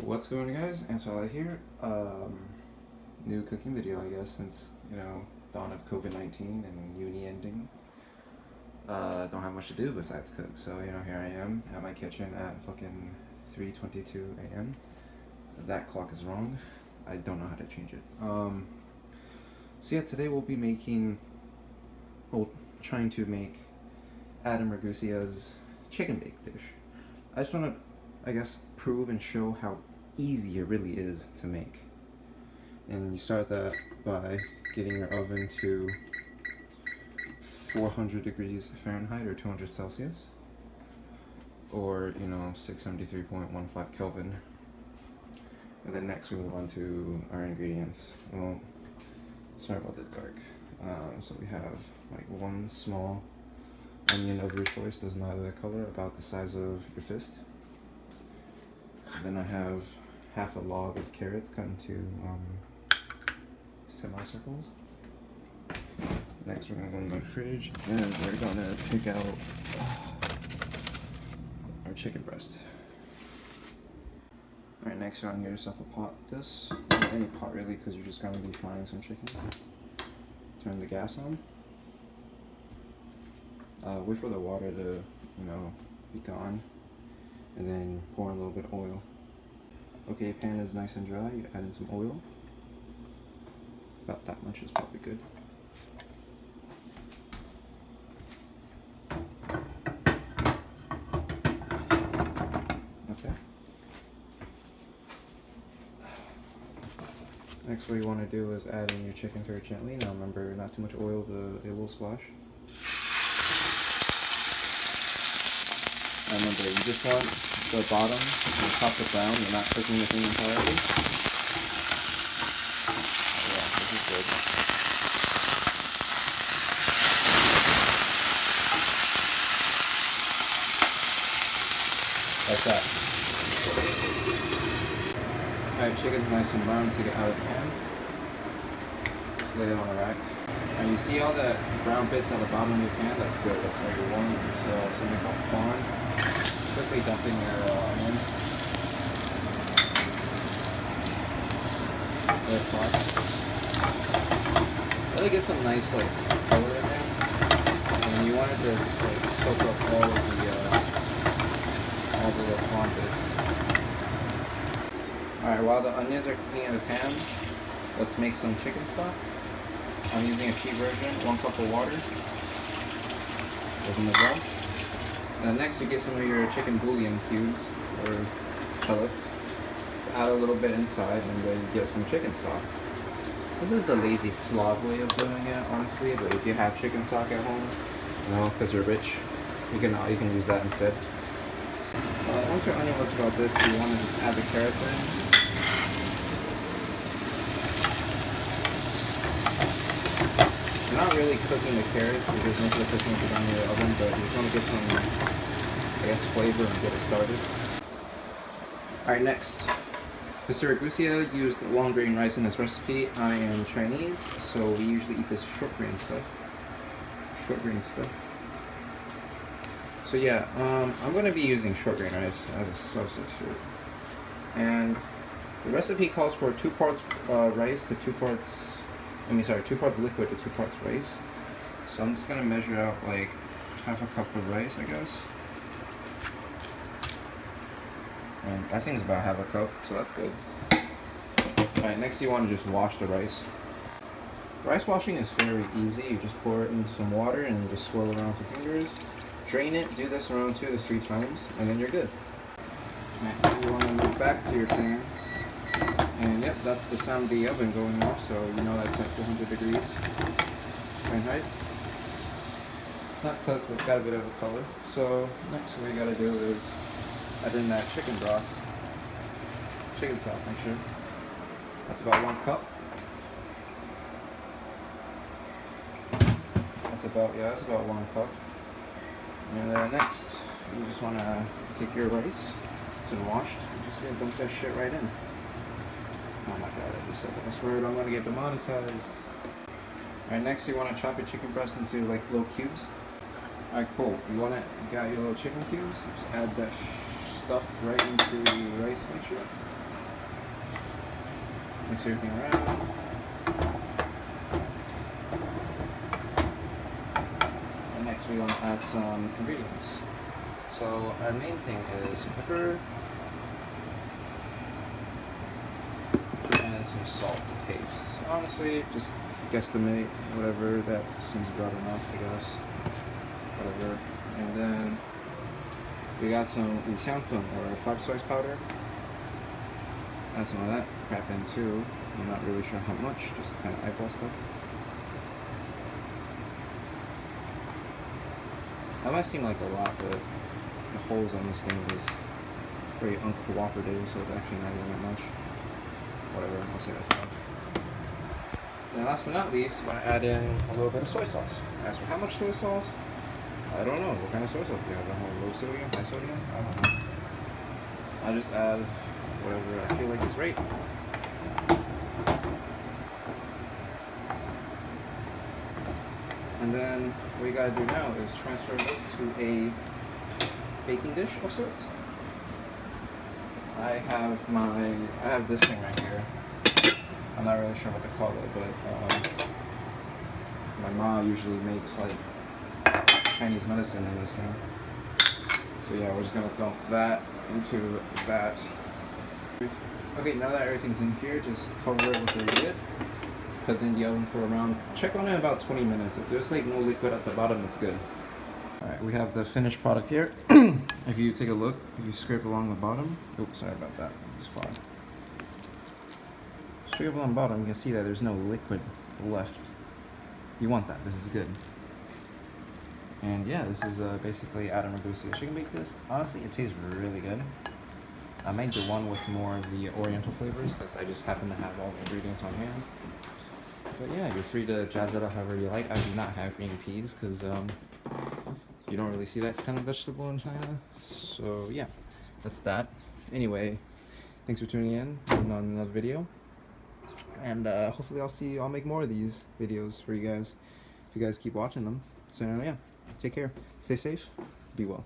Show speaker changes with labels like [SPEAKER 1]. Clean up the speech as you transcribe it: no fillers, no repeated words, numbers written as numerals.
[SPEAKER 1] What's going on, guys? Answala here. New cooking video, I guess, since, dawn of COVID-19 and uni ending. Don't have much to do besides cook. So, here I am at my kitchen at fucking 3:22 a.m. That clock is wrong. I don't know how to change it. So yeah, today we'll be trying to make Adam Ragusea's chicken bake dish. I just want to, prove and show how easy it really is to make. And you start that by getting your oven to 400 degrees Fahrenheit or 200 Celsius, or 673.15 Kelvin. And then next we move on to our ingredients. Well, sorry about the dark. So we have like one small onion of your choice, doesn't matter the color, about the size of your fist. Then I have half a log of carrots cut into semicircles. Next we're going to go in my fridge and we're going to pick out our chicken breast. Alright, next you're going to get yourself a pot like this. Or any pot really, because you're just going to be frying some chicken. Turn the gas on. Wait for the water to, be gone. And then pour in a little bit of oil. Okay, pan is nice and dry. You add in some oil. About that much is probably good. Okay. Next, what you want to do is add in your chicken very gently. Now remember, not too much oil, it will splash. Remember, you just want the bottom and top to brown. You're not cooking the thing entirely. Yeah, this is good. Like that. Alright, chicken's nice and brown. Take it out of the pan. Just lay it on the rack. And you see all the brown bits at the bottom of your pan? That's good. That's what you want. It's something called fawn. Quickly dumping your onions. Red sauce. Really get some nice color in there. And you want it to just soak up all the fawn bits. Alright, while the onions are cooking in the pan, let's make some chicken stock. I'm using a cheap version, 1 cup of water. Open the well. Next, you get some of your chicken bouillon cubes or pellets. Just add a little bit inside, and then you get some chicken stock. This is the lazy slob way of doing it, honestly. But if you have chicken stock at home, because you're rich, you can use that instead. Once your onion looks about this, you want to just add the carrots in. You're not really cooking the carrots because most of the cooking will be done in the oven, but you just want to get some, flavor and get it started. Alright, next. Mr. Ragusea used long grain rice in this recipe. I am Chinese, so we usually eat this short grain stuff. So yeah, I'm going to be using short grain rice as a substitute. And the recipe calls for 2 parts rice to 2 parts 2 parts liquid to 2 parts rice. So I'm just gonna measure out like half a cup of rice, I guess. And that seems about half a cup, so that's good. Alright, next you want to just wash the rice. Rice washing is very easy. You just pour it into some water and just swirl it around with your fingers. Drain it, do this around 2 to 3 times, and then you're good. Alright, you want to move back to your pan. And yep, that's the sound of the oven going off, so you know that's at 400 degrees Fahrenheit. It's not cooked, but it's got a bit of a color. So next what you gotta do is add in that chicken broth. Chicken stock, make sure. That's about 1 cup. That's about 1 cup. And then next, you just wanna take your rice, it's been washed, and just dump that shit right in. Oh my god, I just said this word, I'm gonna get demonetized. Alright, next you want to chop your chicken breast into little cubes. Alright, cool. You got your little chicken cubes, just add that stuff right into the rice mixture. Mix everything around. And next we want to add some ingredients. So our main thing is pepper and some salt to taste. Honestly, just guesstimate whatever that seems about enough, I guess. Whatever. And then we got some 五香粉 or 5-spice powder. Add some of that crap in too. I'm not really sure how much, just kind of eyeball stuff. That might seem like a lot, but the holes on this thing is very uncooperative, so it's actually not even that much. Whatever, I'll say that's enough. And last but not least, I'm going to add in a little bit of soy sauce. As for how much soy sauce, I don't know. What kind of soy sauce do you have? Low sodium? High sodium? I don't know. I'll just add whatever I feel like is right. And then what you gotta do now is transfer this to a baking dish of sorts. I have this thing right here. I'm not really sure what to call it, but my mom usually makes like Chinese medicine in this thing. So yeah, we're just gonna dump that into that. Okay, now that everything's in here, just cover it with a lid. Put it in the oven for around, check on it about 20 minutes. If there's like no liquid at the bottom, it's good. Alright, we have the finished product here. If you take a look, if you scrape along the bottom, oops, sorry about that, it's fine. Scrape along the bottom, you can see that there's no liquid left. You want that, this is good. And yeah, this is basically Adam Ragusea chicken bake this. Honestly, it tastes really good. I made the one with more of the oriental flavors because I just happen to have all the ingredients on hand. But yeah, you're free to jazz it up however you like. I do not have green peas because you don't really see that kind of vegetable in China. So yeah, that's that. Anyway, thanks for tuning in on another video. And hopefully I'll make more of these videos for you guys if you guys keep watching them. So yeah, take care, stay safe, be well.